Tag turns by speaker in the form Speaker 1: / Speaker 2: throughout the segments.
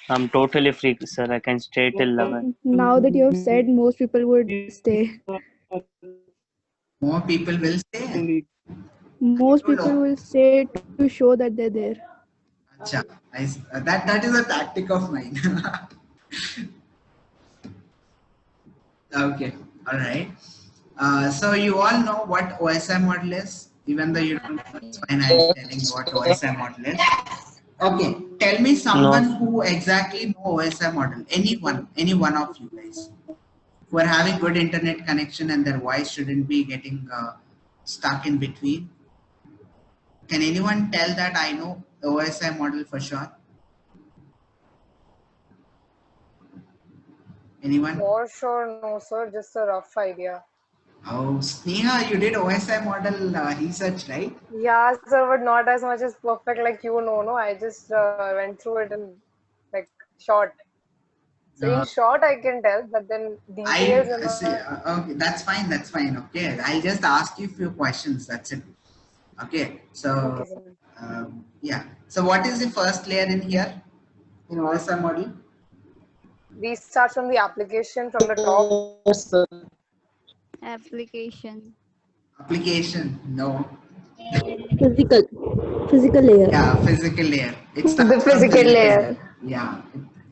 Speaker 1: I'm totally free, sir. I can stay till 11.
Speaker 2: Now that you have said, most people would stay.
Speaker 3: More people will stay.
Speaker 2: Most
Speaker 3: don't
Speaker 2: people
Speaker 3: know.
Speaker 2: will stay to show that they're there.
Speaker 3: Acha, that is a tactic of mine. Okay, all right. So you all know what OSI model is, even though you don't know, it's fine. I'm telling what OSI model is. Okay, tell me someone
Speaker 1: No,
Speaker 3: who exactly know OSI model. Anyone, any one of you guys who are having good internet connection and their voice shouldn't be getting stuck in between. Can anyone tell that I know OSI model for sure? Anyone?
Speaker 4: For sure, no, sir. Just a rough idea.
Speaker 3: Oh, Sneha, you did OSI model research, right?
Speaker 4: Yeah, sir, but not as much as perfect like you know. No, I just went through it in like short. So in
Speaker 3: Uh,
Speaker 4: short, I can tell, but then details
Speaker 3: I
Speaker 4: and
Speaker 3: see. Okay, that's fine. That's fine. Okay, I'll just ask you a few questions. That's it. Okay. So,
Speaker 4: okay, sir.
Speaker 3: yeah. So, what is the first layer in here in OSI model?
Speaker 4: We start from the application from the top.
Speaker 5: Application.
Speaker 3: Application? No.
Speaker 2: Physical layer.
Speaker 3: Yeah, physical layer. It
Speaker 4: The
Speaker 3: starts from
Speaker 4: physical
Speaker 3: physical
Speaker 4: layer.
Speaker 3: layer. Yeah.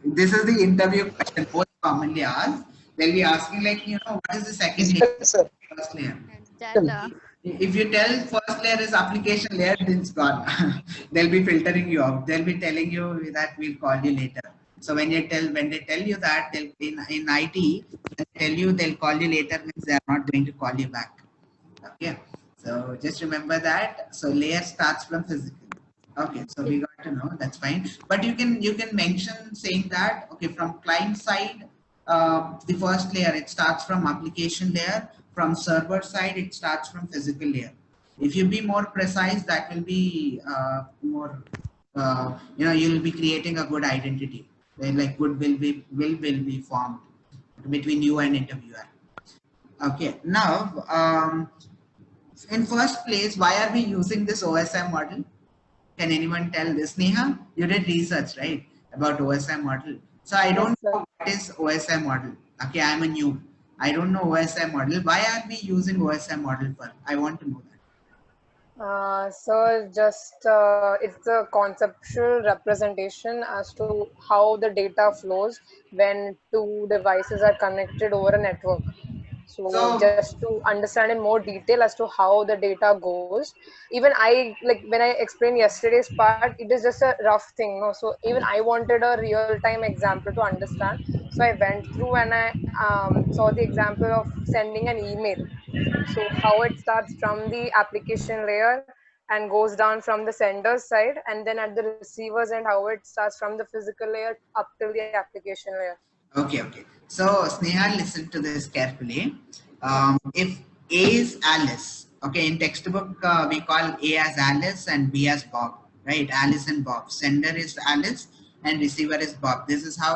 Speaker 3: This is the interview question most commonly asked. They'll be asking like, what is the second layer? First layer.
Speaker 5: Data.
Speaker 3: If you tell first layer is application layer, then it's gone. They'll be filtering you out. They'll be telling you that we'll call you later. So when they tell you that, they'll in IT, they'll call you later means they are not going to call you back. Okay. So just remember that. So layer starts from physical. Okay, so we got to know, that's fine. But you can mention saying that, okay, from client side, the first layer, it starts from application layer. From server side, it starts from physical layer. If you be more precise, that will be more, you'll be creating a good identity. Then like good will be formed between you and interviewer. Okay, now, in first place, why are we using this OSI model? Can anyone tell this? Neha, you did research, right, about OSI model. So I
Speaker 4: Yes,
Speaker 3: don't
Speaker 4: sir.
Speaker 3: know what is OSI model. Okay, I'm a noob. I don't know OSI model. Why are we using OSI model for? I want to know that.
Speaker 4: So just it's the conceptual representation as to how the data flows when two devices are connected over a network. So
Speaker 3: So,
Speaker 4: just to understand in more detail as to how the data goes, even I like when I explained yesterday's part, it is just a rough thing, no. So even I wanted a real-time example to understand. So I went through and I saw the example of sending an email. So how it starts from the application layer and goes down from the sender's side, and then at the receiver's end, how it starts from the physical layer up till the application layer.
Speaker 3: okay. So, Sneha, listen to this carefully.
Speaker 4: Okay.
Speaker 3: If A is Alice, okay, in textbook we call A as Alice and B as Bob, right? Alice and Bob. Sender is Alice and receiver is Bob. This is how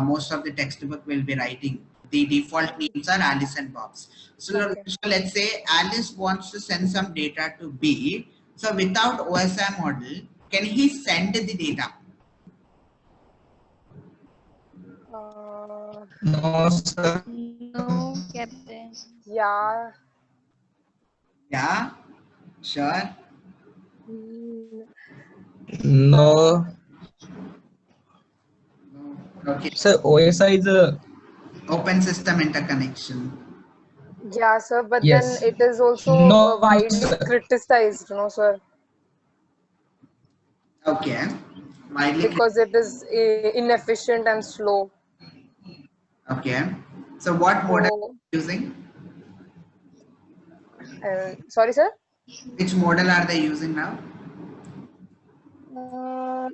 Speaker 3: most of the textbook will be writing. The default names are Alice and Bob's. So,
Speaker 4: Okay.
Speaker 3: so let's say Alice wants to send some data to B. So without OSI model, can he send the data?
Speaker 6: No, sir.
Speaker 5: No, Captain.
Speaker 4: Yeah.
Speaker 3: Yeah, sure.
Speaker 4: Mm,
Speaker 6: No.
Speaker 3: Okay.
Speaker 6: Sir, OSI is a
Speaker 3: Open system interconnection.
Speaker 4: yeah, sir. But then
Speaker 6: yes.
Speaker 4: it is also
Speaker 6: No,
Speaker 4: widely
Speaker 6: sir.
Speaker 4: criticized, sir,
Speaker 3: Okay. Widely.
Speaker 4: because it is inefficient and slow.
Speaker 3: Okay. So what model are
Speaker 4: So,
Speaker 3: you using?
Speaker 4: sorry, sir.
Speaker 3: Which model are they using now?
Speaker 4: Uh,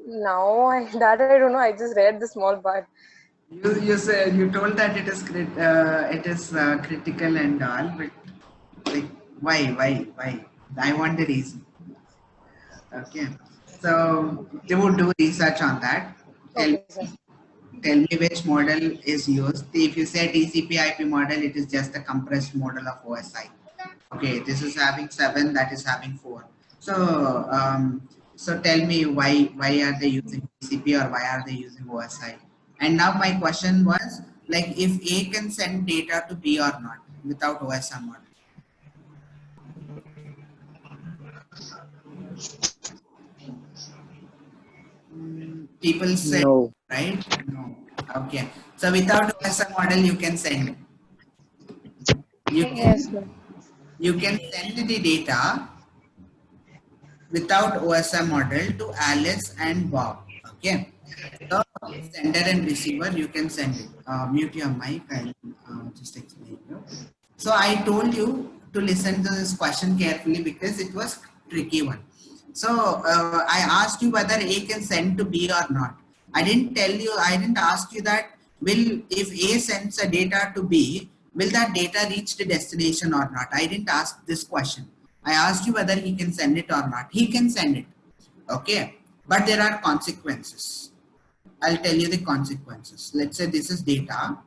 Speaker 4: now that I don't know. I just read the small part.
Speaker 3: You said you told that it is critical and all, but like why? I want the reason. Okay. So they would do research on that. Tell
Speaker 4: Okay, sir.
Speaker 3: me, tell me which model is used. If you say TCP IP model, it is just a compressed model of OSI. Okay, this is having 7, that is having 4. So So tell me why are they using TCP or why are they using OSI? And now my question was like if A can send data to B or not without OSI model. People say
Speaker 7: No.
Speaker 3: right? No. Okay. So without OSI model you can send. You
Speaker 4: Yes,
Speaker 3: can
Speaker 4: ma'am.
Speaker 3: you can send the data without OSI model to Alice and Bob. Okay. So sender and receiver, you can send it. Mute your mic. I'll just explain you. So I told you to listen to this question carefully because it was tricky one. So I asked you whether A can send to B or not. I didn't tell you. I didn't ask you that. Will if A sends a data to B, will that data reach the destination or not? I didn't ask this question. I asked you whether he can send it or not. He can send it. Okay, but there are consequences. I'll tell you the consequences. Let's say this is data.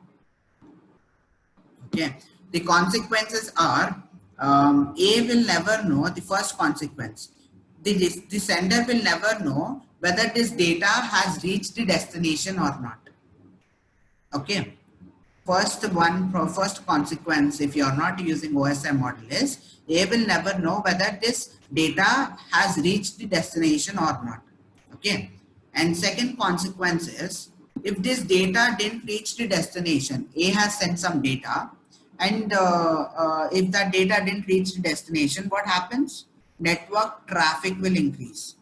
Speaker 3: Okay, the consequences are A will never know the first consequence. The sender will never know whether this data has reached the destination or not. Okay, first consequence if you are not using OSI model is A will never know whether this data has reached the destination or not. Okay, and second consequence is if this data didn't reach the destination, A has sent some data, and if that data didn't reach the destination, what happens? Network traffic will increase.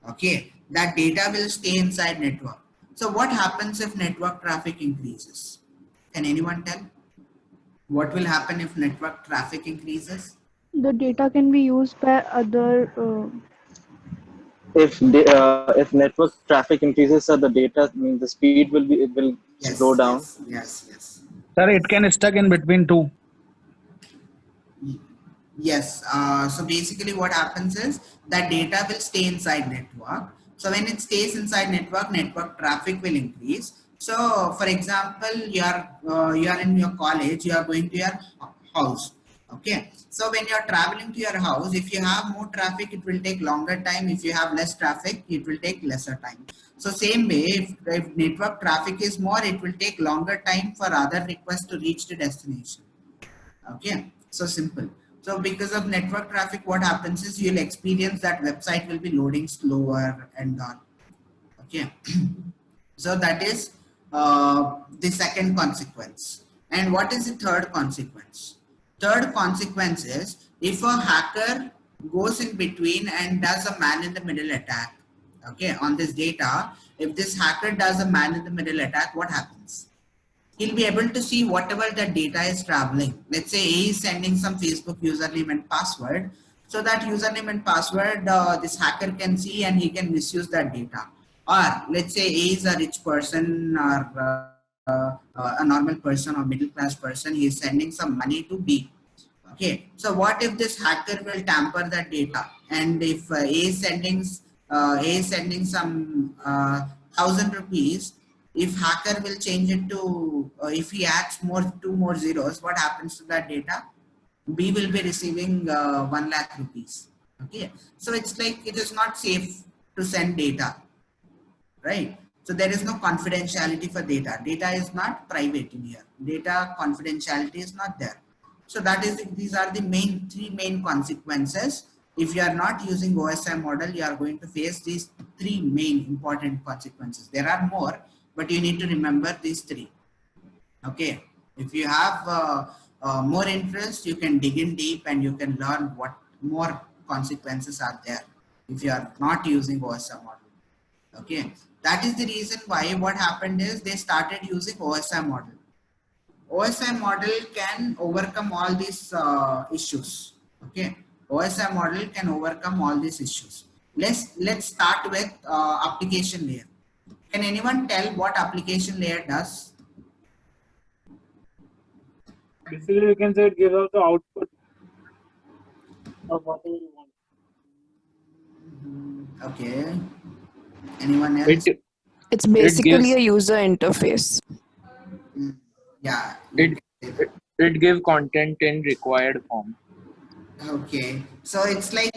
Speaker 3: Okay, that data will stay inside network. So what happens if network traffic increases? Can anyone tell? What will happen if network traffic increases?
Speaker 2: The data can be used by other.
Speaker 7: If network traffic increases, so the data, I mean, the speed will be, it will slow
Speaker 3: Yes,
Speaker 7: down.
Speaker 3: yes, yes, yes.
Speaker 6: Sir, it can stuck in between two.
Speaker 3: Yes. So basically what happens is that data will stay inside network. So when it stays inside network, network traffic will increase. So for example, you are in your college, you are going to your house. Okay. So when you are traveling to your house, if you have more traffic, it will take longer time. If you have less traffic, it will take lesser time. So same way, if network traffic is more, it will take longer time for other requests to reach the destination. Okay, so simple. So because of network traffic, what happens is you'll experience that website will be loading slower and all. Okay, so that is the second consequence. And what is the third consequence? Third consequence is if a hacker goes in between and does a man in the middle attack, okay, on this data, if this hacker does a man in the middle attack, what happens? He'll be able to see whatever the data is traveling. Let's say A is sending some Facebook username and password. So that username and password, this hacker can see and he can misuse that data. Or let's say A is a rich person or a normal person or middle class person. He is sending some money to B. Okay, so what if this hacker will tamper that data, and if A is sending some 1,000 rupees, if hacker will change it to if he adds two more zeros, what happens to that data? B will be receiving 1 lakh rupees. Okay, so it's like it is not safe to send data, right? So there is no confidentiality for data. Data is not private in here. Data confidentiality is not there. So that is these are the three main consequences. If you are not using OSI model, you are going to face these three main important consequences. There are more, but you need to remember these three. Okay. If you have more interest, you can dig in deep and you can learn what more consequences are there if you are not using OSI model. Okay, that is the reason why what happened is they started using OSI model. OSI model can overcome all these issues. Okay, OSI model can overcome all these issues. Let's start with application layer. Can anyone tell what application layer does?
Speaker 8: Basically, you can say it gives us the output of whatever you want.
Speaker 3: Okay. Anyone else?
Speaker 9: It's
Speaker 6: It
Speaker 9: basically
Speaker 6: gives
Speaker 9: a user interface.
Speaker 3: Yeah.
Speaker 6: it it give content in required form.
Speaker 3: Okay. So it's like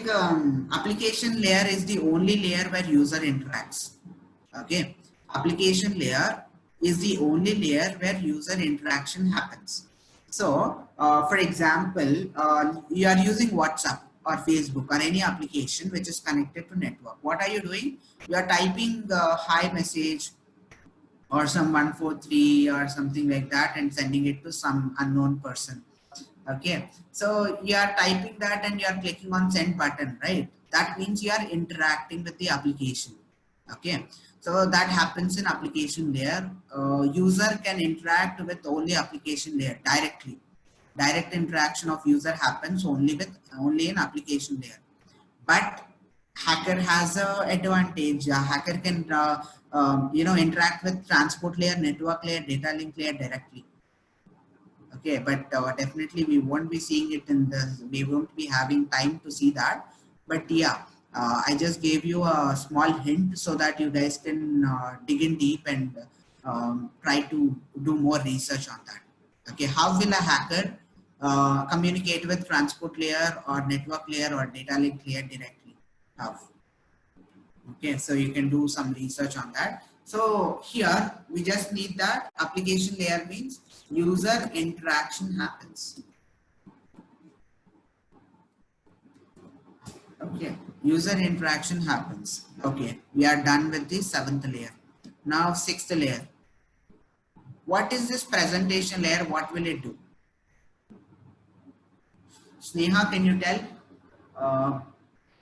Speaker 3: application layer is the only layer where user interacts. Okay, application layer is the only layer where user interaction happens. So, for example, you are using WhatsApp or Facebook or any application which is connected to network. What are you doing? You are typing hi message or some 143 or something like that and sending it to some unknown person. Okay, so you are typing that and you are clicking on send button, right? That means you are interacting with the application. Okay, so that happens in application layer. User can interact with only application layer directly. Direct interaction of user happens only in application layer. But hacker has a advantage. A hacker can interact with transport layer, network layer, data link layer directly. Okay, but definitely we won't be seeing it we won't be having time to see that. But yeah, I just gave you a small hint so that you guys can dig in deep and try to do more research on that. Okay, how will a hacker communicate with transport layer or network layer or data link layer directly? How? Okay, so you can do some research on that. So here we just need that application layer means user interaction happens. Okay, user interaction happens. Okay, we are done with the 7th layer. Now 6th layer. What is this presentation layer? What will it do? Sneha, can you tell?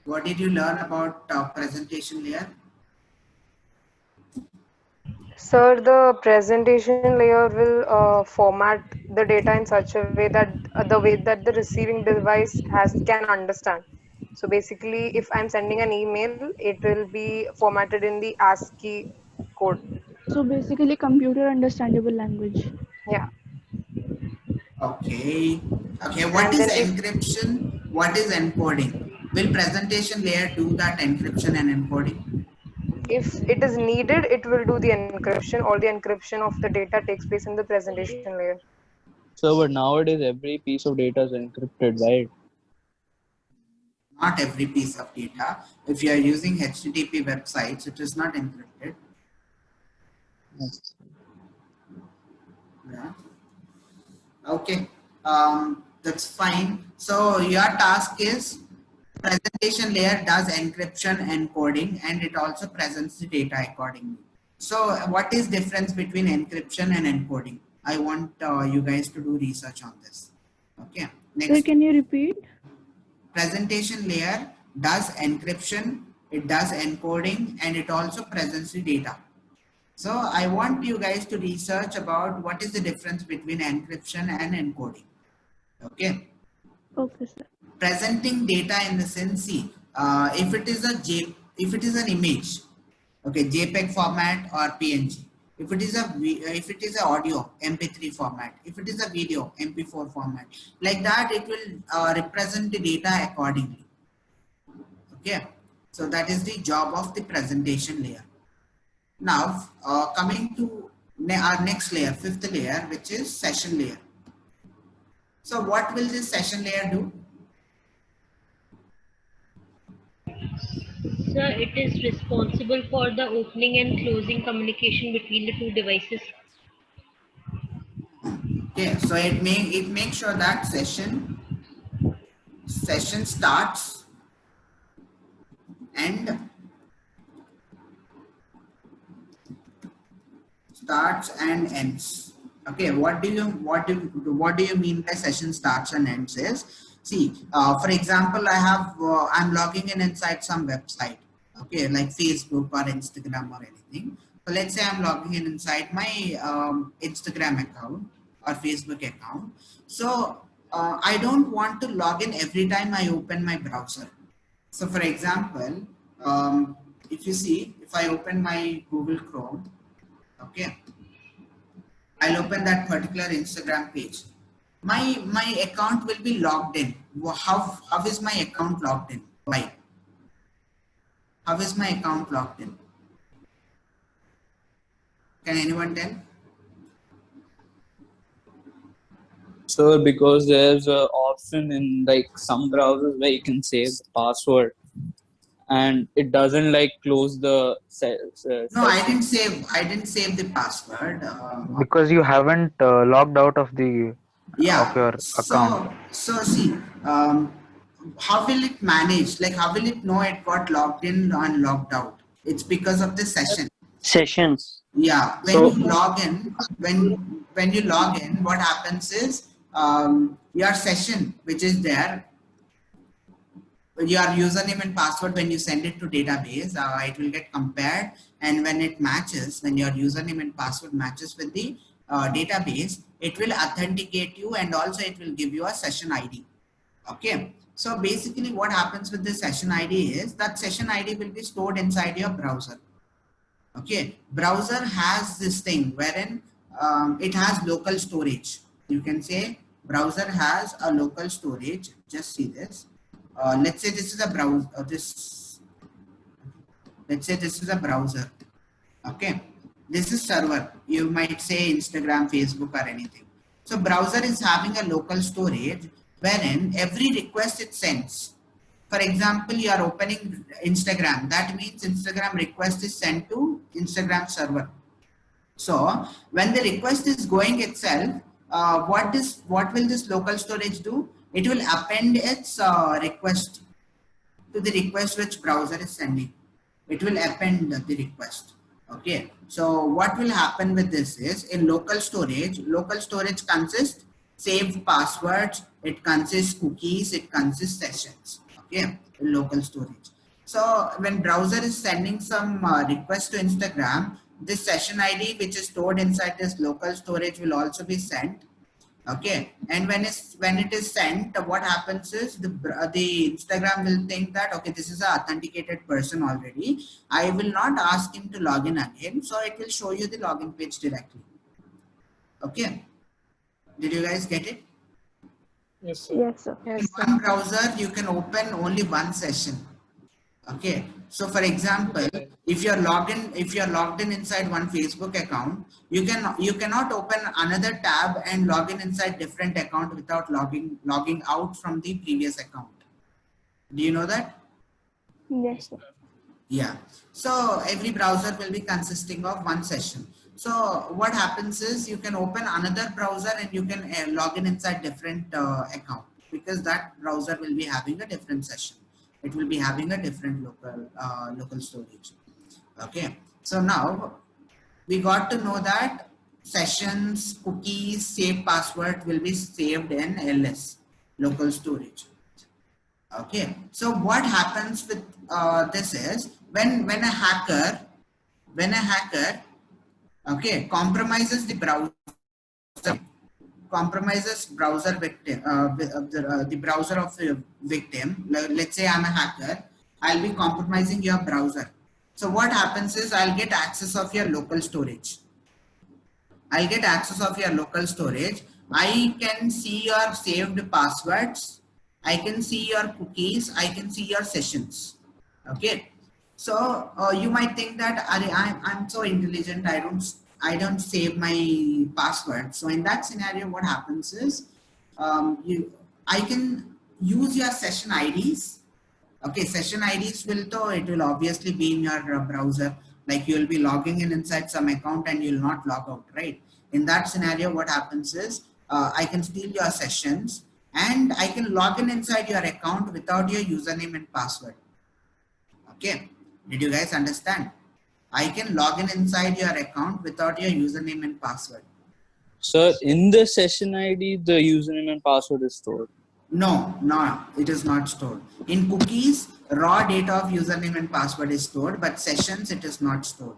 Speaker 3: What did you learn about presentation layer?
Speaker 4: Sir, the presentation layer will format the data in such a way that the way that the receiving device can understand. So basically, if I'm sending an email, it will be formatted in the ASCII code.
Speaker 2: So basically computer understandable language.
Speaker 4: Yeah.
Speaker 3: Okay. Okay. What
Speaker 4: And
Speaker 3: is
Speaker 4: then if
Speaker 3: encryption? What is encoding? Will presentation layer do that encryption and encoding?
Speaker 4: it is needed, it will do the encryption. All the encryption of the data takes place in the presentation layer.
Speaker 9: So, but nowadays every piece of data is encrypted, right?
Speaker 3: Not every piece of data. If you are using HTTP websites, it is not encrypted.
Speaker 9: Yes.
Speaker 3: Yeah. Okay. That's fine. So your task is presentation layer does encryption and coding, and it also presents the data accordingly. So what is difference between encryption and encoding? I want you guys to do research on this. Okay.
Speaker 2: Sir,
Speaker 3: Next,
Speaker 2: can you repeat?
Speaker 3: presentation layer does encryption, it does encoding, and it also presents the data. So I want you guys to research about what is the difference between encryption and encoding. Okay.
Speaker 2: Okay, sir.
Speaker 3: Presenting data in the sense, see, if it is an image, okay, JPEG format or PNG. If it is a audio, MP3 format. If it is a video, MP4 format. Like that, it will represent the data accordingly. Okay, so that is the job of the presentation layer. Now, coming to our next layer, 5th layer, which is session layer. So what will this session layer do?
Speaker 10: Sir, it is responsible for the opening and closing communication between the two devices.
Speaker 3: Okay, so it makes sure that session starts and ends. Okay, what do you mean by session starts and ends is, see, for example, I'm logging in inside some website, okay, like Facebook or Instagram or anything. So let's say I'm logging in inside my Instagram account or Facebook account. So I don't want to log in every time I open my browser. So for example, if you see, if I open my Google Chrome, okay, I'll open that particular Instagram page. My account will be logged in. How is my account logged in? Why? How is my account logged in? Can anyone tell?
Speaker 9: So, because there's an option in like some browsers where you can save the password, and it doesn't like close the
Speaker 3: No, I
Speaker 9: session.
Speaker 3: didn't save the password.
Speaker 6: Because you haven't logged out of the of
Speaker 3: Yeah.
Speaker 6: your account.
Speaker 3: So see, how will it manage? Like, how will it know it got logged in and logged out? It's because of the session.
Speaker 1: Sessions.
Speaker 3: Yeah. When
Speaker 7: So-
Speaker 3: you log in, when you log in, what happens is your session, which is there, your username and password, when you send it to database, it will get compared, and when it matches, when your username and password matches with the database, it will authenticate you, and also it will give you a session ID. Okay, so basically what happens with the session ID is that session ID will be stored inside your browser. Okay, browser has this thing wherein it has local storage. You can say browser has a local storage. Just see this. Let's say this is a browser. Let's say this is a browser. Okay, this is server. You might say Instagram, Facebook, or anything. So browser is having a local storage wherein every request it sends. For example, you are opening Instagram. That means Instagram request is sent to Instagram server. So when the request is going itself, what will this local storage do? It will append its request to the request which browser is sending. It will append the request. Okay. So what will happen with this is in local storage consists saved passwords, it consists cookies, it consists sessions. Okay, in local storage. So when browser is sending some request to Instagram, this session ID which is stored inside this local storage will also be sent. Okay, and when it is sent, what happens is the Instagram will think that okay, this is an authenticated person already. I will not ask him to log in again, so it will show you the login page directly. Okay, did you guys get it?
Speaker 8: Yes, sir.
Speaker 2: Yes, sir.
Speaker 3: In
Speaker 4: Yes,
Speaker 3: one browser, you can open only one session. Okay, so for example, if you're logged in inside one Facebook account, you cannot open another tab and log in inside different account without logging out from the previous account. Do you know that?
Speaker 2: Yes, sir.
Speaker 3: Yeah. So every browser will be consisting of one session. So what happens is you can open another browser and you can log in inside different account, because that browser will be having a different session. It will be having a different local storage. Okay. So now we got to know that sessions, cookies, saved password will be saved in LS, local storage. Okay, so what happens with this is when a hacker okay compromises the browser victim the browser of the victim. Let's say I'm a hacker, I'll be compromising your browser. So what happens is I'll get access of your local storage. I can see your saved passwords. I can see your cookies. I can see your sessions. Okay. So you might think that I'm so intelligent. I don't save my password. So in that scenario, what happens is I can use your session IDs. Okay, session IDs it will obviously be in your browser. Like you will be logging in inside some account and you will not log out, right? In that scenario, what happens is I can steal your sessions and I can log in inside your account without your username and password. Okay, did you guys understand? I can log in inside your account without your username and password.
Speaker 9: Sir, in the session ID, the username and password is stored.
Speaker 3: No, it is not stored. In cookies, raw data of username and password is stored, but sessions, it is not stored.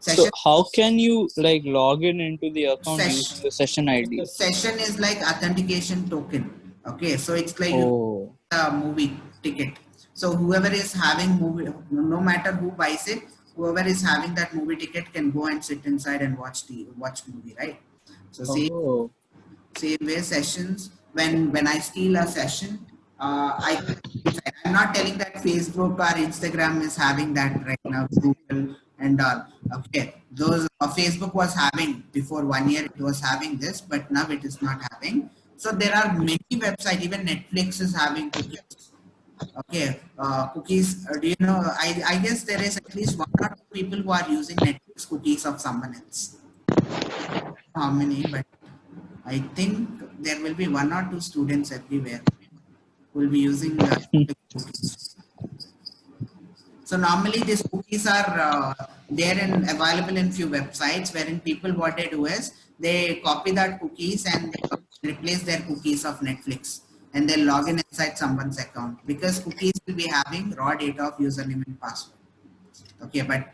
Speaker 9: So how can you like log in into the account using the session ID?
Speaker 3: Session is like authentication token. Okay, so it's like a movie ticket. So whoever is having movie, no matter who buys it, whoever is having that movie ticket can go and sit inside and watch movie, right? So same way sessions. When I steal a session, I'm not telling that Facebook or Instagram is having that right now, Google and all. Okay, those Facebook was having before 1 year, it was having this, but now it is not having. So there are many websites, even Netflix is having cookies. Okay, cookies. Do you know? I guess there is at least one or two people who are using Netflix cookies of someone else. How many? But I think there will be one or two students everywhere who will be using Netflix cookies. So normally these cookies are there and available in few websites, wherein people what they do is they copy that cookies and they replace their cookies of Netflix and they log in inside someone's account, because cookies will be having raw data of username and password. Okay, but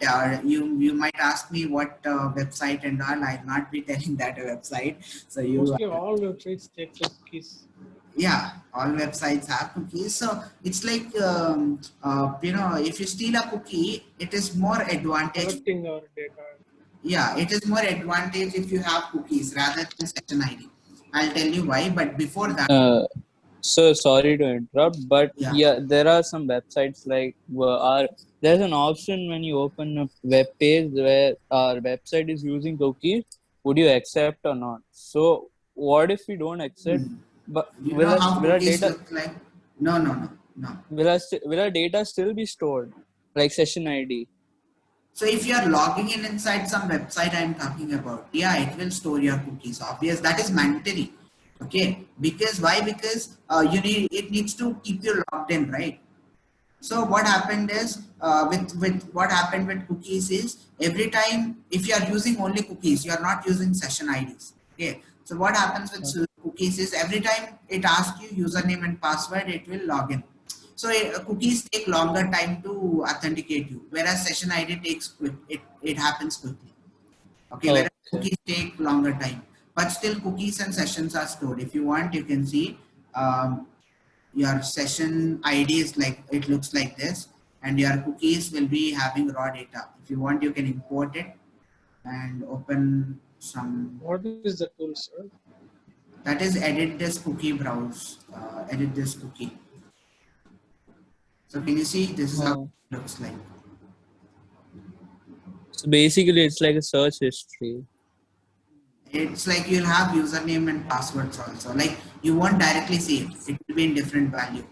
Speaker 3: you might ask me what website and all. I'll not be telling that website. So you
Speaker 8: Mostly all websites take cookies.
Speaker 3: yeah, all websites have cookies. So it's like if you steal a cookie, it is more advantage.
Speaker 8: Collecting our data.
Speaker 3: Yeah, it is more advantage if you have cookies rather than session ID. I'll tell you why. But before that,
Speaker 9: So sorry to interrupt, but
Speaker 3: yeah.
Speaker 9: yeah, there are some websites like there's an option when you open a web page where our website is using cookies. Would you accept or not? So what if we don't accept? But
Speaker 3: You know how
Speaker 9: will our
Speaker 3: cookies
Speaker 9: data
Speaker 3: look like? No.
Speaker 9: will our data still be stored like session ID?
Speaker 3: So if you are logging in inside some website I'm talking about, yeah, it will store your cookies. Obvious, that is mandatory. Okay, because why? Because it needs to keep you logged in, right? So what happened is with what happened with cookies is every time if you are using only cookies, you are not using session IDs. Okay, so what happens with cookies is every time it asks you username and password, it will log in. So cookies take longer time to authenticate you, whereas session ID takes quick. It happens quickly. Okay, whereas cookies take longer time, but still cookies and sessions are stored. If you want, you can see. Your session ID is like, it looks like this, and your cookies will be having raw data. If you want, you can import it and open some.
Speaker 8: What is the tool, sir?
Speaker 3: That is edit this cookie browse. Edit this cookie. So can you see, this is how it looks like.
Speaker 9: So basically, it's like a search history.
Speaker 3: It's like you'll have username and passwords also. Like you won't directly see it. It will be in different value.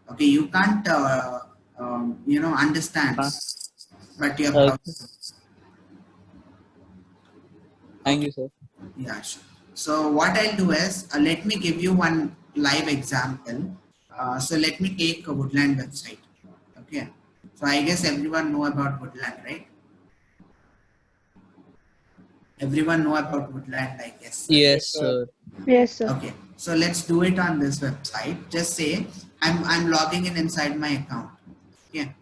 Speaker 3: Okay, you can't understand, but your
Speaker 9: Thank you, sir.
Speaker 3: Yeah, sure. So what I'll do is, let me give you one live example. So let me take a Woodland website. Okay. So I guess everyone know about Woodland, right? Everyone know about Woodland, I guess.
Speaker 9: Yes, sir.
Speaker 2: Yes, sir.
Speaker 3: Okay. So let's do it on this website. Just say I'm logging in inside my account. Okay.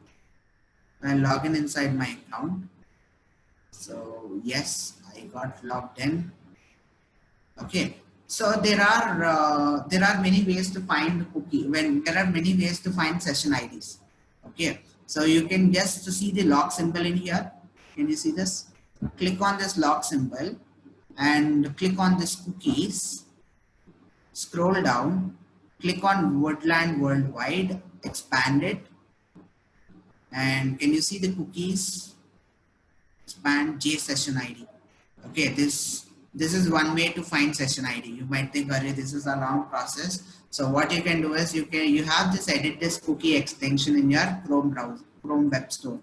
Speaker 3: I'll log in inside my account. So yes, I got logged in. Okay, so there are many ways to find cookie. When there are many ways to find session IDs. Okay, so you can just see the log symbol in here. Can you see this? Click on this log symbol and click on this cookies. Scroll down, click on Woodland Worldwide, expand it, and can you see the cookies? Expand J session ID. Okay, this is one way to find session ID. You might think, "Arey, this is a long process." So what you can do is you have this edit this cookie extension in your Chrome browser, Chrome Web Store.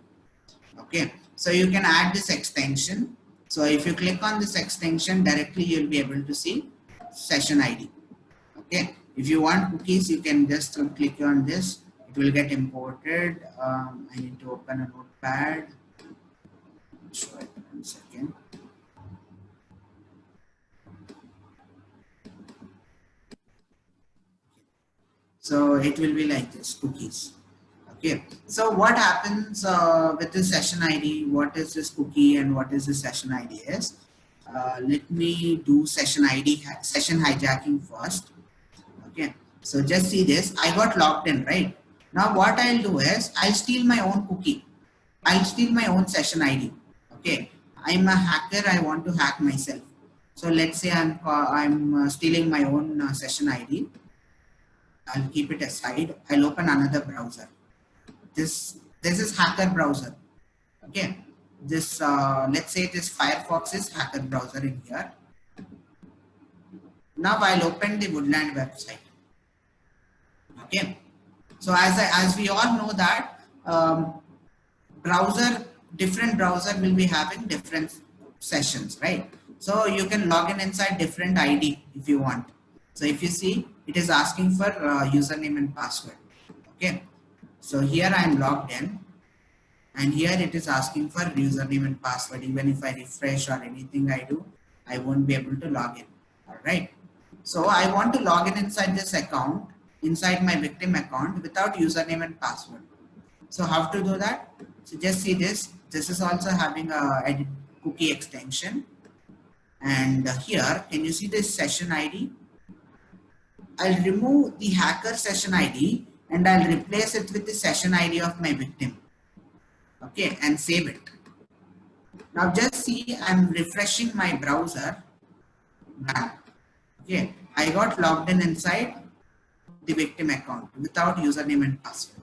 Speaker 3: Okay, so you can add this extension. So if you click on this extension directly, you'll be able to see session ID. Okay, if you want cookies, you can just click on this. It will get imported. I need to open a notepad. Show it 1 second. So it will be like this, cookies. Okay. So what happens with the session ID? What is this cookie and what is the session ID is? Let me do session ID, session hijacking first. Okay. So just see this. I got logged in, right? Now what I'll do is I'll steal my own cookie. I'll steal my own session ID. Okay. I'm a hacker. I want to hack myself. So let's say I'm stealing my own session ID. I'll keep it aside. I'll open another browser. This is hacker browser. Okay. This let's say this Firefox is hacker browser in here. Now I'll open the Woodland website. Okay. So as we all know that different browser will be having different sessions, right? So you can log in inside different ID if you want. So if you see, it is asking for username and password. Okay. So here I am logged in, and here it is asking for username and password. Even if I refresh or anything I do, I won't be able to log in. All right. So I want to log in inside this account, inside my victim account without username and password. So how to do that? So just see this. This is also having a edit cookie extension. And here, can you see this session ID? I'll remove the hacker session ID and I'll replace it with the session ID of my victim. Okay, and save it. Now just see, I'm refreshing my browser. Done. Okay, I got logged in inside the victim account without username and password.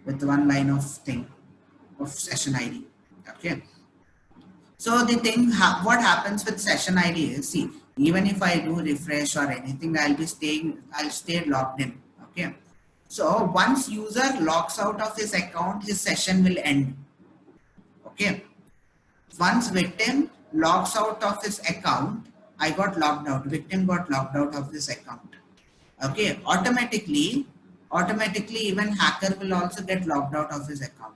Speaker 3: With one line of thing of session ID. Okay. So the thing, what happens with session ID is, see, even if I do refresh or anything, I'll stay logged in. Okay. So once user logs out of his account, his session will end. Okay. Once victim logs out of his account, I got logged out. Victim got logged out of this account. Okay. Automatically, even hacker will also get logged out of his account.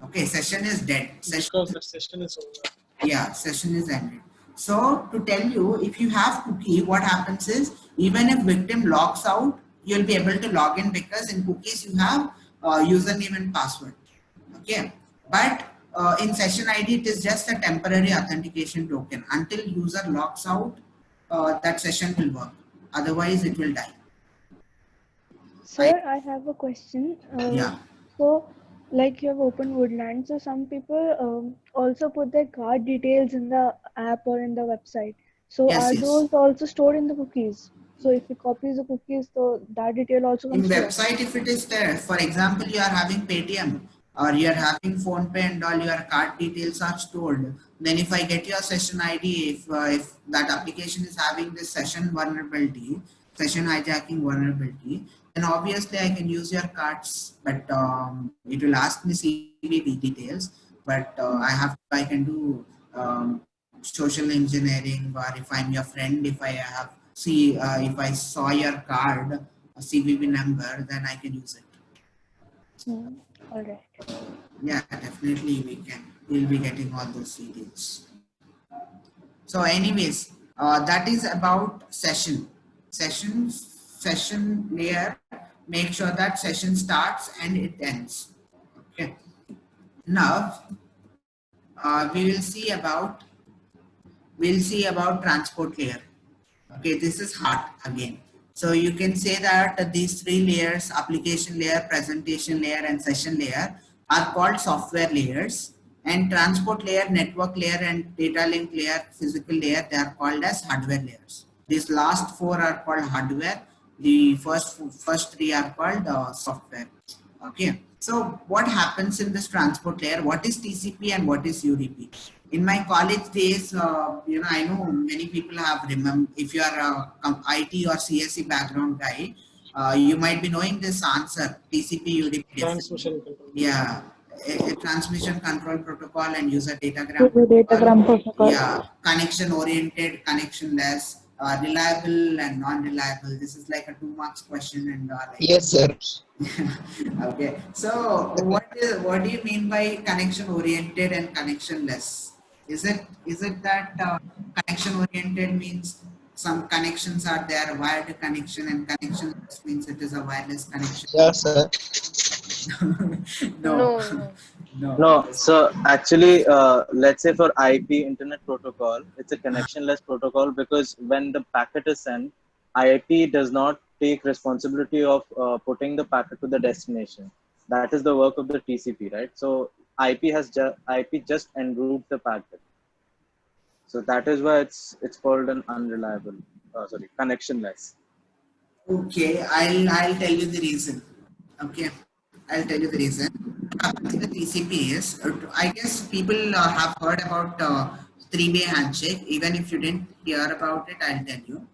Speaker 3: Okay, session is dead.
Speaker 11: Because the session is over.
Speaker 3: Yeah, session is ended. So to tell you, if you have cookie, what happens is, even if victim logs out, you'll be able to log in because in cookies you have username and password. Okay, but in session ID, it is just a temporary authentication token. Until user logs out, that session will work. Otherwise, it will die.
Speaker 2: Sir, I have a question.
Speaker 3: Yeah.
Speaker 2: So, like you have opened Woodland, so some people also put their card details in the app or in the website. So
Speaker 3: Yes,
Speaker 2: are
Speaker 3: yes.
Speaker 2: those also stored in the cookies? So if you copy the cookies, so that detail also
Speaker 3: In
Speaker 2: comes to us.
Speaker 3: website, if it is there, for example, you are having Paytm or you are having PhonePe and all your card details are stored, then if I get your session ID, if that application is having this session vulnerability, session hijacking vulnerability, then obviously I can use your cards, but it will ask me CVV details, but I can do social engineering, or if I'm your friend, if I if I saw your card, a CVV number, then I can use it.
Speaker 2: All right.
Speaker 3: Yeah, definitely we'll be getting all those details. So anyways, that is about session layer. Make sure that session starts and it ends. Okay. Now we'll see about transport layer. Okay, this is hard again. So you can say that these three layers, application layer, presentation layer, and session layer, are called software layers, and transport layer, network layer, and data link layer, physical layer, they are called as hardware layers. These last four are called hardware. The first three are called software. Okay. So what happens in this transport layer? What is TCP and what is UDP? In my college days, I know many people have remember. If you are a IT or CSE background guy, you might be knowing this answer: TCP, UDP.
Speaker 11: Transmission control.
Speaker 3: Yeah, a transmission control protocol and user datagram
Speaker 2: protocol.
Speaker 3: Yeah, connection oriented, connectionless, reliable and non-reliable. This is like a 2 marks question and
Speaker 12: Yes, sir.
Speaker 3: Okay, so what do you mean by connection oriented and connectionless? Is it that connection oriented means some connections are there, wired connection, and connectionless means it is a wireless connection?
Speaker 12: Yes, sir.
Speaker 3: No.
Speaker 7: No, so actually, let's say for IP, Internet Protocol, it's a connectionless protocol because when the packet is sent, IP does not take responsibility of putting the packet to the destination. That is the work of the TCP, right? So IP just enroutes the packet. So that is why it's called an connectionless.
Speaker 3: Okay, I'll tell you the reason. Okay, I'll tell you the reason. happens in the TCP is, I guess people have heard about three-way handshake. Even if you didn't hear about it, I'll tell you.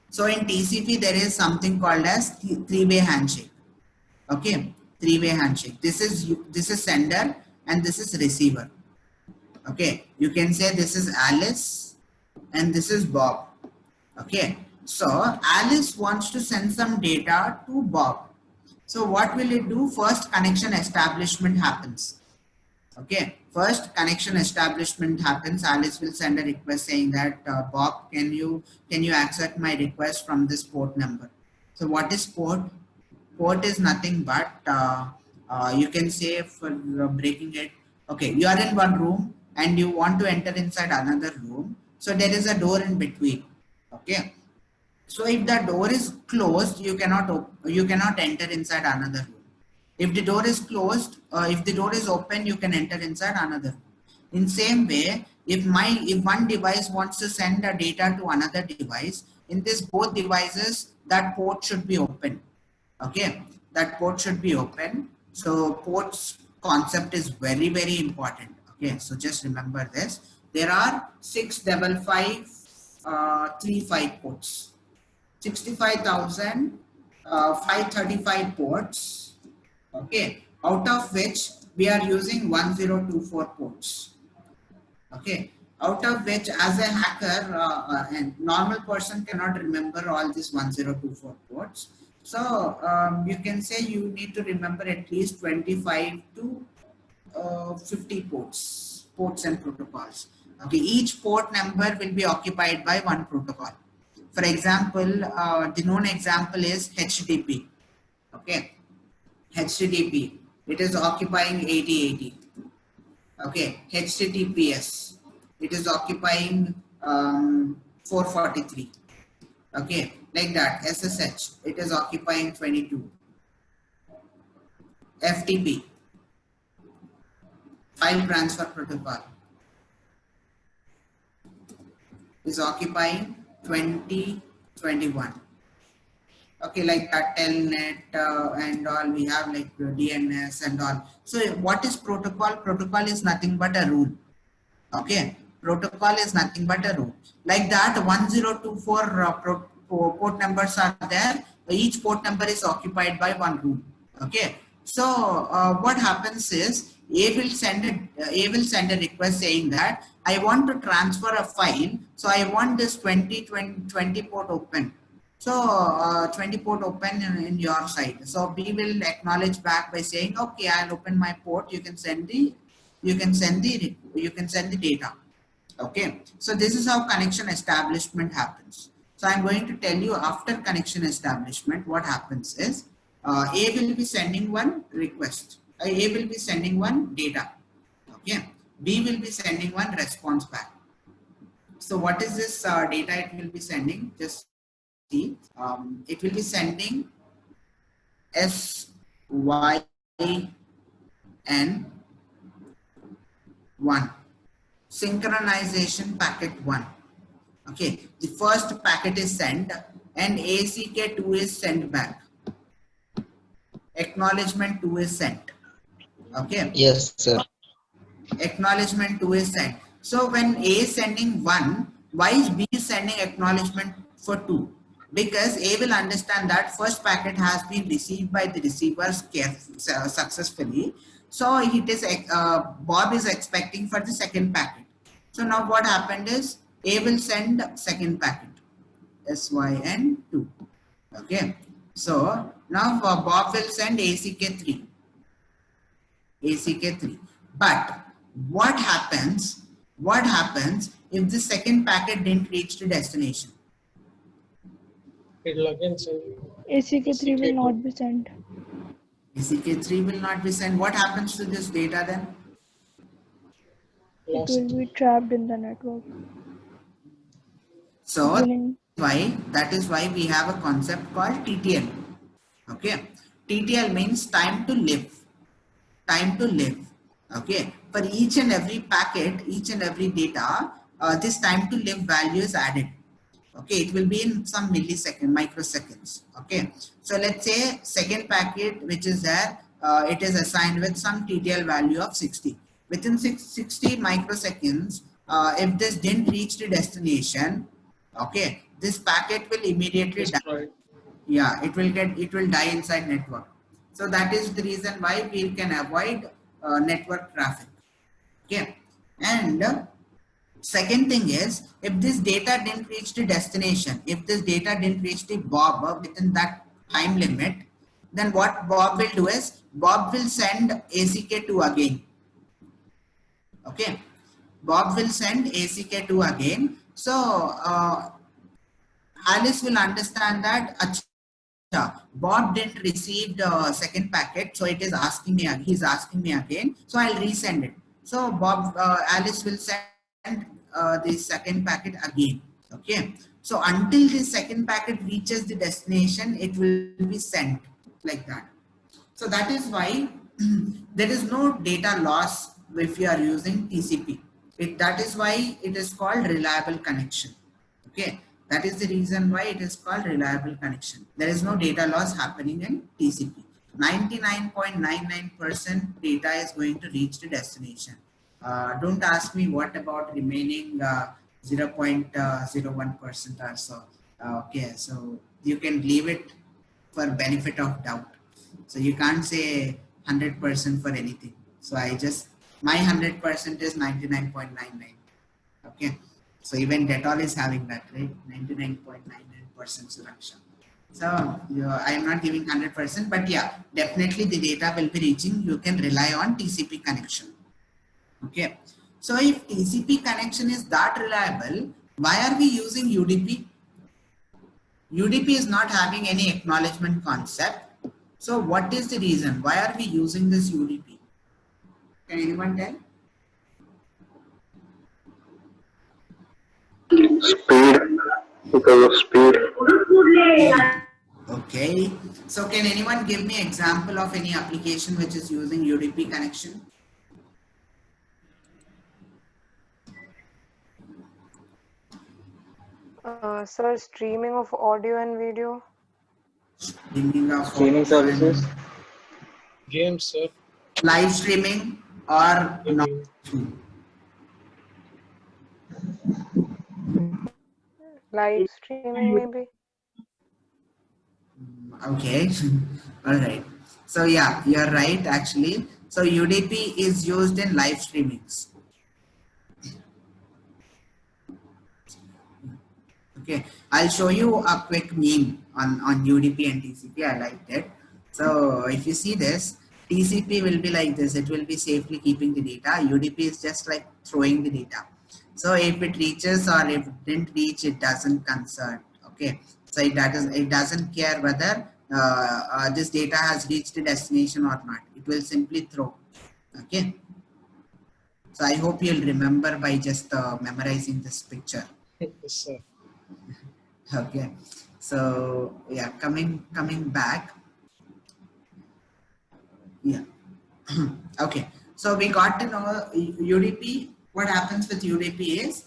Speaker 3: So in TCP, there is something called as three-way handshake. Okay, three-way handshake. This is sender and this is receiver. Okay, you can say this is Alice and this is Bob. Okay, so Alice wants to send some data to Bob. So what will it do? First, connection establishment happens. Okay, first connection establishment happens. Alice will send a request saying that Bob, can you accept my request from this port number? So what is port? Port is nothing but you can say for breaking it. Okay, you are in one room and you want to enter inside another room. So there is a door in between. Okay, so if the door is closed, you cannot enter inside another room. If the door is closed, if the door is open, you can enter inside another room. In same way, if one device wants to send a data to another device, in this both devices, that port should be open. Okay, that port should be open. So ports concept is very, very important. Okay, so just remember this. There are 65535 ports, 65,535 ports. Okay, out of which we are using 1024 ports. Okay, out of which as a hacker and normal person cannot remember all these 1024 ports. So you can say you need to remember at least 25 to 50 ports and protocols. Okay, each port number will be occupied by one protocol. For example, the known example is HTTP. Okay, HTTP, it is occupying 8080. Okay, HTTPS, it is occupying 443. Okay, like that. SSH, it is occupying 22. FTP, file transfer protocol, is occupying 2021. Okay, like that, telnet and all, we have like DNS and all. So what is protocol? Protocol is nothing but a rule. Okay, protocol is nothing but a rule. Like that, 1024 port numbers are there. Each port number is occupied by one rule. Okay, so what happens is A will send a request saying that I want to transfer a file, so I want this 20 port open. So 20 port open in your side. So B will acknowledge back by saying, okay, I'll open my port. You can send the data. Okay. So this is how connection establishment happens. So I'm going to tell you after connection establishment, what happens is A will be sending one request. A will be sending one data. Okay. B will be sending one response back. So what is this data it will be sending? Just see, it will be sending SYN1, synchronization packet 1. Okay, the first packet is sent and ACK2 is sent back. Acknowledgement 2 is sent. Okay.
Speaker 12: Yes, sir.
Speaker 3: Acknowledgement 2 is sent. So when A is sending 1, why is B sending acknowledgement for 2? Because A will understand that first packet has been received by the receiver successfully. So it is Bob is expecting for the second packet. So now what happened is A will send second packet, SYN2. Okay. So now Bob will send ACK3. ACK3. But what happens if the second packet didn't reach the destination?
Speaker 11: It will again send
Speaker 2: ACK3 will not be sent.
Speaker 3: ACK3 will not be sent. What happens to this data then?
Speaker 2: It will be trapped in the network.
Speaker 3: So that is why we have a concept called TTL. Okay, TTL means time to live. Time to live. Okay, for each and every packet, each and every data, this time to live value is added. Okay, it will be in some microseconds. Okay, so let's say second packet which is there, it is assigned with some TTL value of 60. Within 60 microseconds, if this didn't reach the destination, okay, this packet will immediately die.
Speaker 11: Destroyed.
Speaker 3: Yeah, it will die inside network. So that is the reason why we can avoid network traffic. Okay, and second thing is, if this data didn't reach the destination, if this data didn't reach the Bob within that time limit, then what Bob will do is, Bob will send ACK2 again. Okay, Bob will send ACK2 again. So Alice will understand that Bob didn't receive the second packet, so it is asking me. He's asking me again, so I'll resend it. So Alice will send the second packet again. Okay. So until the second packet reaches the destination, it will be sent like that. So that is why there is no data loss if you are using TCP. That is why it is called reliable connection. Okay, that is the reason why it is called reliable connection. There is no data loss happening in TCP. 99.99% data is going to reach the destination. Don't ask me what about remaining 0.01% or so. Okay, so you can leave it for benefit of doubt. So you can't say 100% for anything. So my 100% is 99.99. Okay. So even Dettol is having that, right? 99.99% selection. So I am not giving 100%, but yeah, definitely the data will be reaching. You can rely on TCP connection. Okay. So if TCP connection is that reliable, why are we using UDP? UDP is not having any acknowledgement concept. So what is the reason? Why are we using this UDP? Can anyone tell?
Speaker 12: Speed, because of speed.
Speaker 3: Okay. So can anyone give me example of any application which is using UDP connection?
Speaker 4: Sir, streaming of audio and video.
Speaker 7: Streaming services.
Speaker 11: Games, sir.
Speaker 3: Live streaming or not?
Speaker 4: Live streaming maybe.
Speaker 3: Okay. All right. So yeah, you're right actually. So UDP is used in live streamings. Okay, I'll show you a quick meme on UDP and TCP. I liked it. So if you see this, TCP will be like this. It will be safely keeping the data. UDP is just like throwing the data. So if it reaches or if it didn't reach, it doesn't concern. Okay, so it doesn't care whether this data has reached the destination or not. It will simply throw. Okay. So I hope you'll remember by just memorizing this picture.
Speaker 11: Yes, sir.
Speaker 3: Okay, so yeah, coming back. Yeah. Okay, so we got to know UDP. What happens with UDP is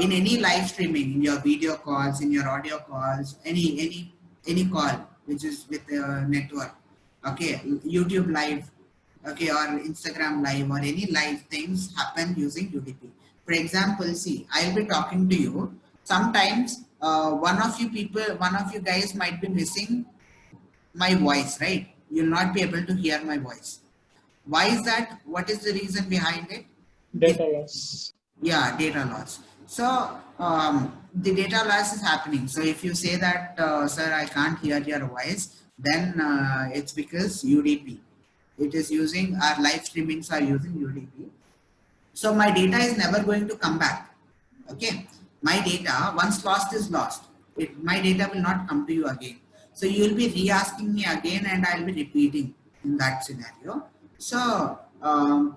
Speaker 3: in any live streaming, in your video calls, in your audio calls, any call which is with the network. Okay, YouTube live, okay, or Instagram live, or any live things happen using UDP. For example, see, I'll be talking to you. Sometimes one of you guys might be missing my voice, right? You'll not be able to hear my voice. Why is that? What is the reason behind it?
Speaker 11: Data loss.
Speaker 3: Yeah, data loss. So the data loss is happening. So if you say that, sir, I can't hear your voice, then it's because UDP. It is using, our live streamings are using UDP. So my data is never going to come back. Okay. My data, once lost is lost. My data will not come to you again. So you will be re-asking me again and I'll be repeating in that scenario. So,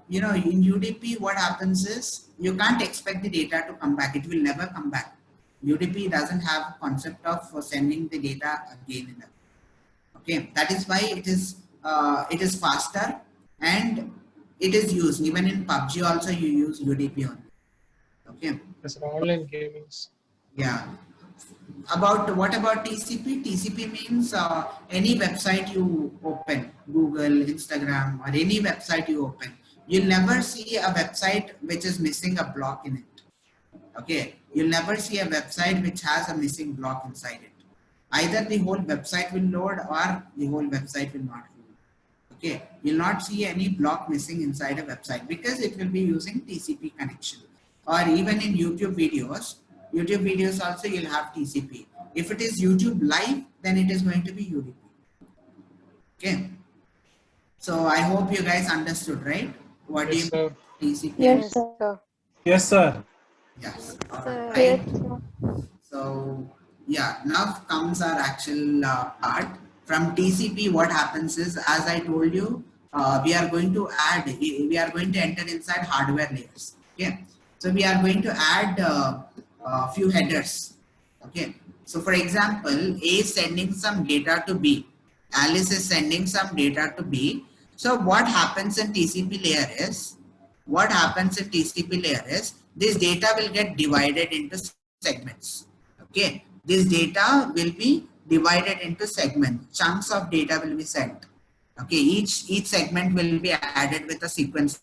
Speaker 3: you know, in UDP, what happens is you can't expect the data to come back. It will never come back. UDP doesn't have a concept of sending the data again. Okay, that is why it is faster and it is used. Even in PUBG also you use UDP only. Okay.
Speaker 11: That's online gaming.
Speaker 3: Yeah. What about TCP? TCP means any website you open, Google, Instagram, or any website you open, you'll never see a website which is missing a block in it. Okay, you'll never see a website which has a missing block inside it. Either the whole website will load or the whole website will not load. Okay, you'll not see any block missing inside a website because it will be using TCP connection. Or even in YouTube videos also you'll have TCP. If it is YouTube live, then it is going to be UDP. Okay. So I hope you guys understood, right? What do you mean TCP?
Speaker 2: Yes, sir.
Speaker 8: Yes, sir.
Speaker 3: Yes.
Speaker 5: Sir.
Speaker 3: Right.
Speaker 2: Yes, sir.
Speaker 3: So yeah, now comes our actual part. From TCP, what happens is, as I told you, we are going to enter inside hardware layers. Okay. So we are going to add a few headers. Okay. So for example, A is sending some data to B. Alice is sending some data to B. So what happens in TCP layer is, this data will get divided into segments. Okay, this data will be divided into segments. Chunks of data will be sent. Okay, each segment will be added with a sequence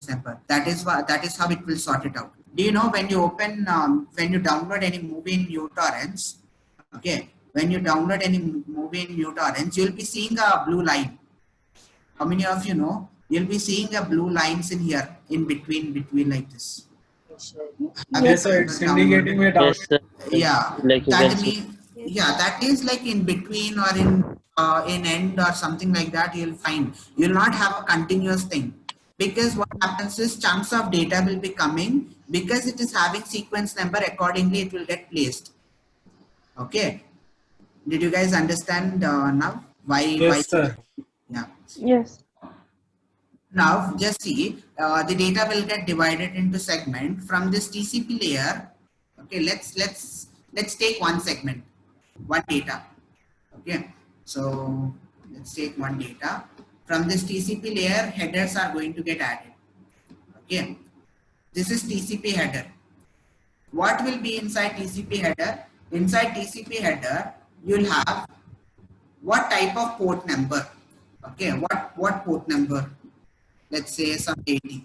Speaker 3: number. That is how it will sort it out. Do you know when you open when you download any movie in uTorrents? Okay, when you download any movie in uTorrents, you'll be seeing a blue line. How many of you know? You'll be seeing a blue lines in here, in between like this.
Speaker 8: Yes, sir. It's indicating me down.
Speaker 1: Yes, sir.
Speaker 3: Yeah,
Speaker 1: Like you
Speaker 3: that
Speaker 1: can see.
Speaker 3: means, yeah, that is like in between or in end or something like that. You'll find you'll not have a continuous thing, because what happens is chunks of data will be coming, because it is having sequence number. Accordingly, it will get placed. Okay, did you guys understand now why?
Speaker 8: Yes, sir.
Speaker 3: Yeah.
Speaker 2: Yes.
Speaker 3: Now just see, the data will get divided into segment from this TCP layer. Okay, let's take one segment, one data. Okay, so let's take one data from this TCP layer. Headers are going to get added. Okay, this is TCP header. What will be inside TCP header? Inside TCP header, you'll have what type of port number. Okay, what port number? Let's say some 80.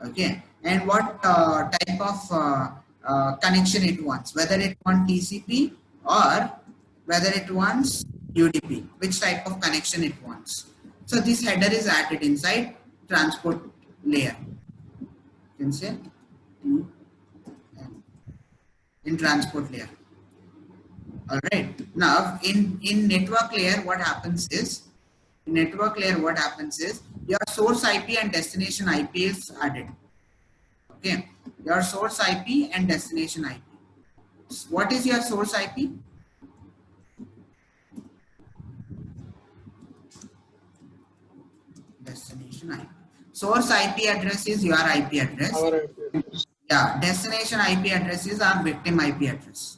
Speaker 3: Okay, and what type of connection it wants, whether it wants TCP or whether it wants UDP, which type of connection it wants. So this header is added inside transport layer. You can say in transport layer. All right. Now in network layer, what happens is, your source IP and destination IP is added. Okay, your source IP and destination IP. What is your source IP? Destination IP. Source IP address is your IP address.
Speaker 11: Our IP.
Speaker 3: Yeah, destination IP address is our victim IP address.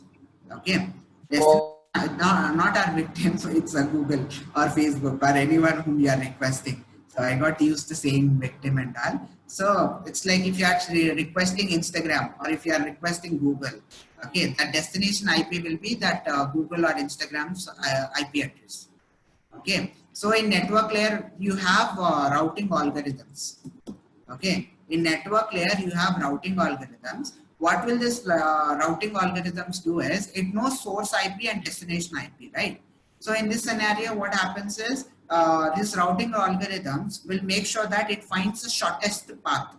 Speaker 3: Okay, not our victim, so it's a Google or Facebook or anyone whom you are requesting. So I got used to saying victim and all. So it's like if you're actually requesting Instagram or if you are requesting Google, okay, that destination IP will be that Google or Instagram's IP address. Okay, so in network layer you have routing algorithms. Okay, in network layer you have routing algorithms. What will this routing algorithms do is, it knows source IP and destination IP, right? So in this scenario, what happens is, this routing algorithms will make sure that it finds the shortest path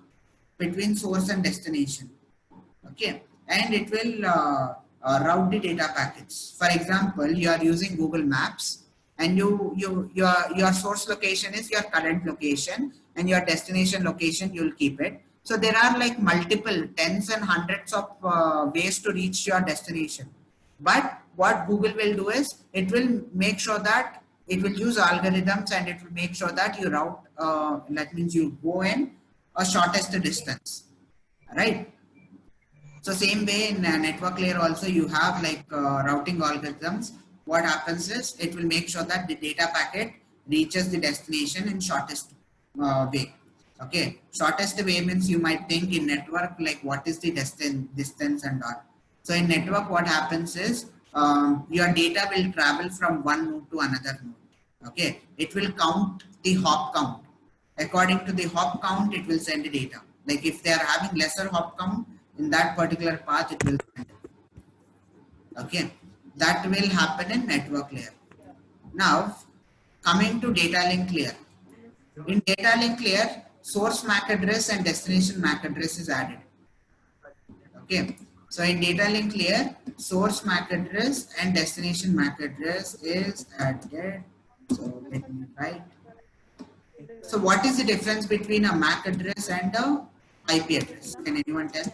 Speaker 3: between source and destination. Okay, and it will route the data packets. For example, you are using Google Maps, and your source location is your current location, and your destination location you'll keep it. So there are like multiple tens and hundreds of ways to reach your destination. But what Google will do is, it will make sure that it will use algorithms and it will make sure that you route, that means you go in a shortest distance, right? So same way in network layer also you have like routing algorithms. What happens is, it will make sure that the data packet reaches the destination in shortest way. Okay, shortest way means you might think in network like what is the distance and all. So in network what happens is, your data will travel from one node to another node. Okay, it will count the hop count. According to the hop count, it will send the data. Like if they are having lesser hop count in that particular path, it will send. Okay, that will happen in network layer. Now, coming to data link layer. In data link layer, source MAC address and destination MAC address is added. Okay, so in data link layer, source MAC address and destination MAC address is added. So let me write. So what is the difference between a MAC address and a IP address? Can anyone tell?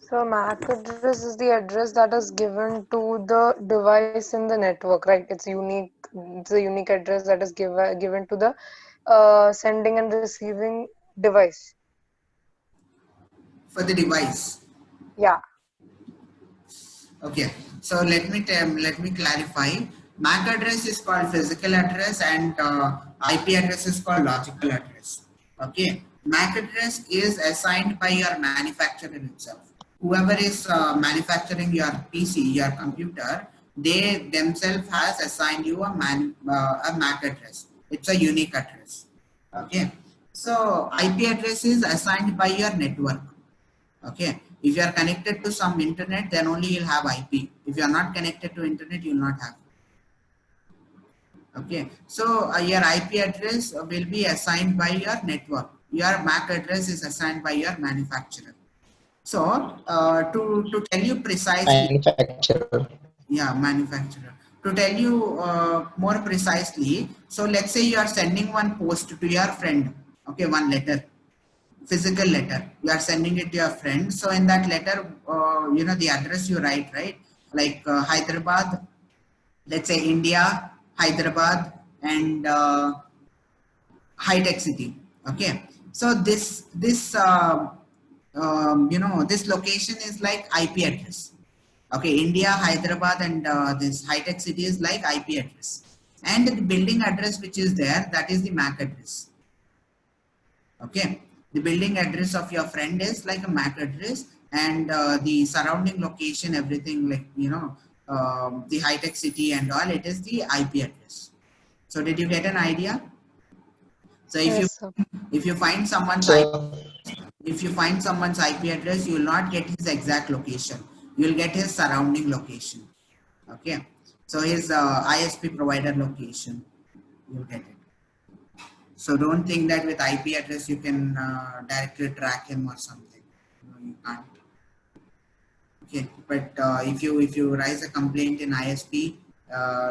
Speaker 4: So MAC address is the address that is given to the device in the network, right? It's unique. It's a unique address that is given to the sending and receiving device.
Speaker 3: For the device.
Speaker 4: Yeah.
Speaker 3: Okay. So let me clarify. MAC address is called physical address and IP address is called logical address. Okay. MAC address is assigned by your manufacturer itself. Whoever is manufacturing your PC, your computer, they themselves has assigned you a MAC address. It's a unique address. Okay. So IP address is assigned by your network. Okay. If you are connected to some internet, then only you'll have IP. If you are not connected to internet, you will not have. Okay. So your IP address will be assigned by your network. Your MAC address is assigned by your manufacturer. So to tell you precisely, manufacturer. To tell you more precisely, so let's say you are sending one post to your friend. Okay, one letter, physical letter. You are sending it to your friend. So in that letter, you know the address you write, right? Like Hyderabad. Let's say India, Hyderabad, and High-Tech City. Okay. So this location is like IP address. Okay, India, Hyderabad, and this High-Tech City is like IP address. And the building address which is there, that is the MAC address. Okay, the building address of your friend is like a MAC address, and the surrounding location, everything like, you know, the High-Tech City and all, it is the IP address. So did you get an idea? So if you find someone's IP address, you will not get his exact location. You will get his surrounding location. Okay. So his ISP provider location, you get it. So don't think that with IP address you can directly track him or something. No, you can't. Okay. But if you raise a complaint in ISP,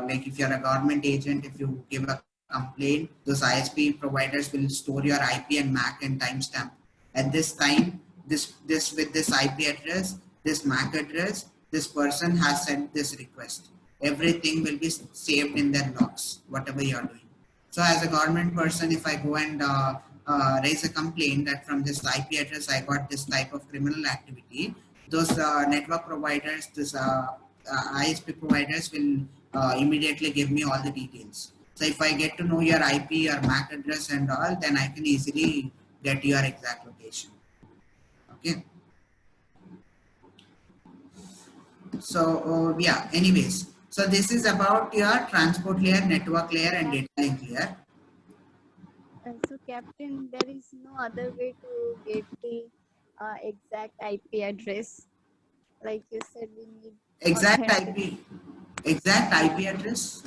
Speaker 3: like if you're a government agent, if you give a complaint, those ISP providers will store your IP and MAC and timestamp. At this time, this with this IP address, this MAC address, this person has sent this request. Everything will be saved in their logs, whatever you are doing. So as a government person, if I go and raise a complaint that from this IP address I got this type of criminal activity, those network providers, this ISP providers will immediately give me all the details. So if I get to know your IP, your MAC address and all, then I can easily get your exact location. Okay. So yeah, anyways, so this is about your transport layer, network layer and data link layer.
Speaker 5: So Captain, there is no other way to get the exact IP address. Like you said, we need
Speaker 3: exact IP address.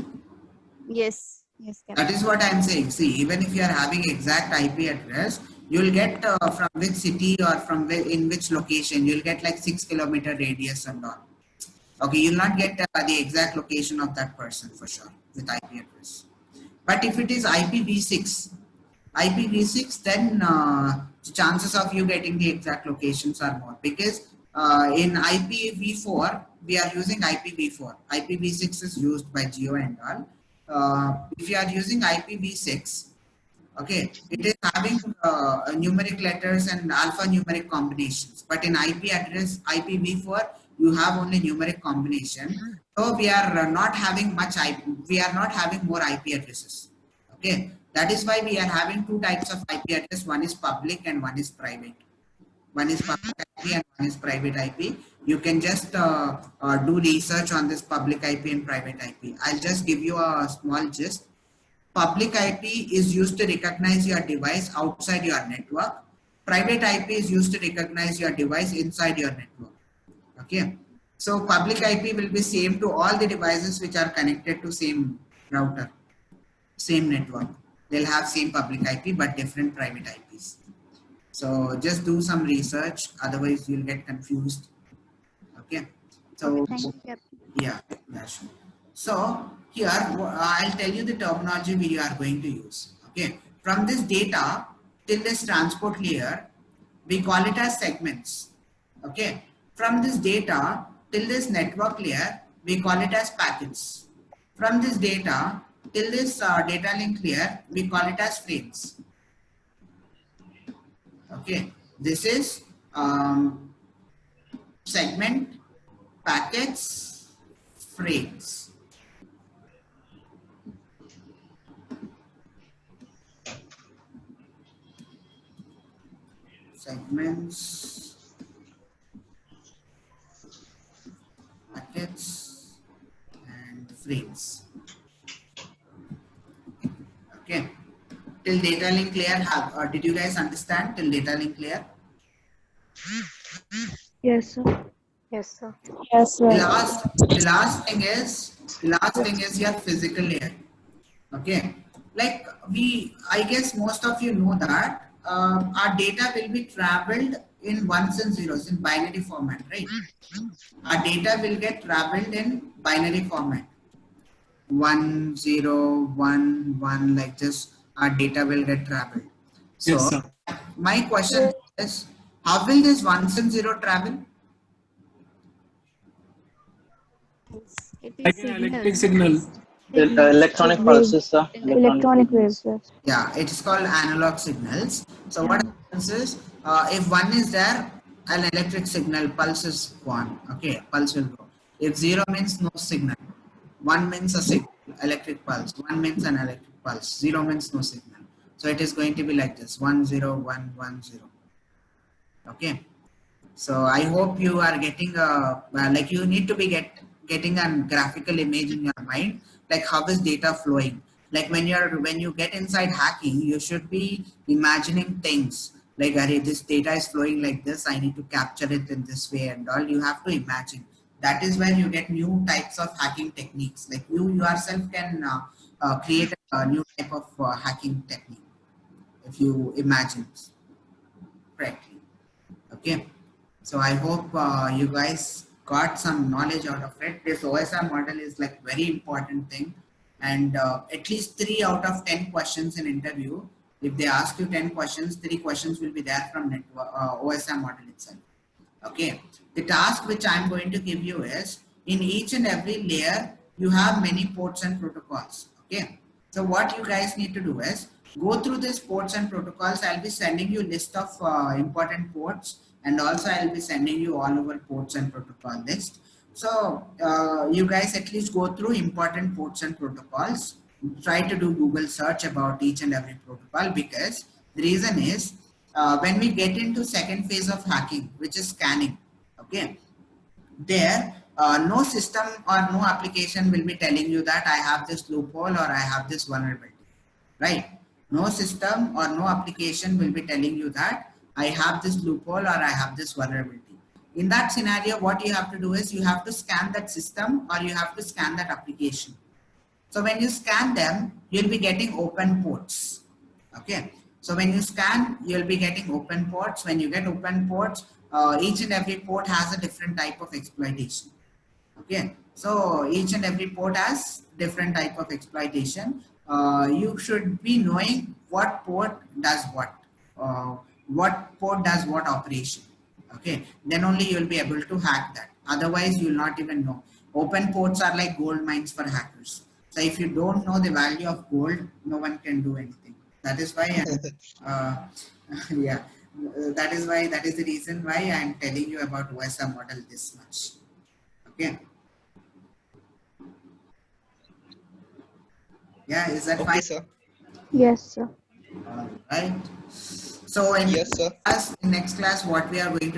Speaker 5: Yes, Captain.
Speaker 3: That is what I am saying. See, even if you are having exact IP address, you will get from which city or from in which location. You will get like 6 kilometer radius and all. Okay, you will not get the exact location of that person for sure with IP address. But if it is IPv6, then chances of you getting the exact locations are more, because in IPv4 we are using IPv4. IPv6 is used by Geo and all. If you are using IPv6, okay, it is having numeric letters and alphanumeric combinations. But in IP address, IPv4, you have only numeric combination. So we are not having much IP. We are not having more IP addresses. Okay, That is why we are having two types of IP address. One is public and one is private. One is public IP and one is private IP. You can just do research on this public IP and private IP. I'll just give you a small gist. Public IP is used to recognize your device outside your network. Private IP is used to recognize your device inside your network. Okay. So public IP will be same to all the devices which are connected to same router, same network. They'll have same public IP but different private IPs. So just do some research, otherwise you'll get confused. Okay. So
Speaker 5: Okay, thank you, Captain.
Speaker 3: yeah, sure. So here I'll tell you the terminology we are going to use. Okay. From this data till this transport layer, we call it as segments. Okay. From this data till this network layer, we call it as packets. From this data till this data link layer, we call it as frames. Okay, this is segment, packets, frames. Segments, packets, and frames. Okay, till data link layer, did you guys understand till data link layer?
Speaker 2: Yes, sir.
Speaker 4: Yes, sir.
Speaker 2: Yes, sir.
Speaker 3: The last thing is your physical layer. Okay, like I guess most of you know that our data will be traveled in ones and zeros in binary format, right? Our data will get traveled in binary format. 1 0 1 1, like this our data will get traveled. So
Speaker 8: Yes, sir.
Speaker 3: my question is, how will this ones and zero travel?
Speaker 5: It
Speaker 8: Like
Speaker 5: is
Speaker 8: an
Speaker 5: signal.
Speaker 8: electric signal.
Speaker 7: Electronic pulses, sir.
Speaker 2: Electronic waves. Yes.
Speaker 3: Yeah, it is called analog signals. So what happens is, if one is there, an electric signal pulse is one. Okay, pulse will go. If zero means no signal, one means a signal, electric pulse. One means an electric pulse. Zero means no signal. So it is going to be like this: 1 0 1 1 0. Okay. So I hope you are getting like you need to be getting a graphical image in your mind, like how is data flowing. Like when you get inside hacking, you should be imagining things like, Array, this data is flowing like this, I need to capture it in this way and all. You have to imagine. That is where you get new types of hacking techniques. Like you yourself can create a new type of hacking technique if you imagine correctly. Okay. So I hope you guys got some knowledge out of it. This OSI model is like very important thing, and at least 3 out of 10 questions in interview, if they ask you 10 questions, 3 questions will be there from OSI model itself. Okay, the task which I'm going to give you is, in each and every layer you have many ports and protocols. Okay, so what you guys need to do is go through these ports and protocols. I'll be sending you list of important ports, and also I'll be sending you all over ports and protocol list. So you guys at least go through important ports and protocols. Try to do Google search about each and every protocol, because the reason is, when we get into second phase of hacking, which is scanning, okay, there no system or no application will be telling you that I have this loophole or I have this vulnerability, right? No system or no application will be telling you that I have this loophole or I have this vulnerability. In that scenario, what you have to do is you have to scan that system or you have to scan that application. So when you scan them, you'll be getting open ports. Okay. So when you scan, you'll be getting open ports. When you get open ports, each and every port has a different type of exploitation. Okay. So each and every port has different type of exploitation. You should be knowing what port does what port does what operation. Okay. Then only you'll be able to hack that. Otherwise, you'll not even know. Open ports are like gold mines for hackers. So if you don't know the value of gold, no one can do anything. That is why, yeah, that is the reason why I am telling you about OSI model this much. Okay. Yeah, is that
Speaker 13: Okay,
Speaker 3: fine?
Speaker 13: sir.
Speaker 2: Yes, sir.
Speaker 3: All right. So in
Speaker 13: Yes, sir.
Speaker 3: next class, what we are going to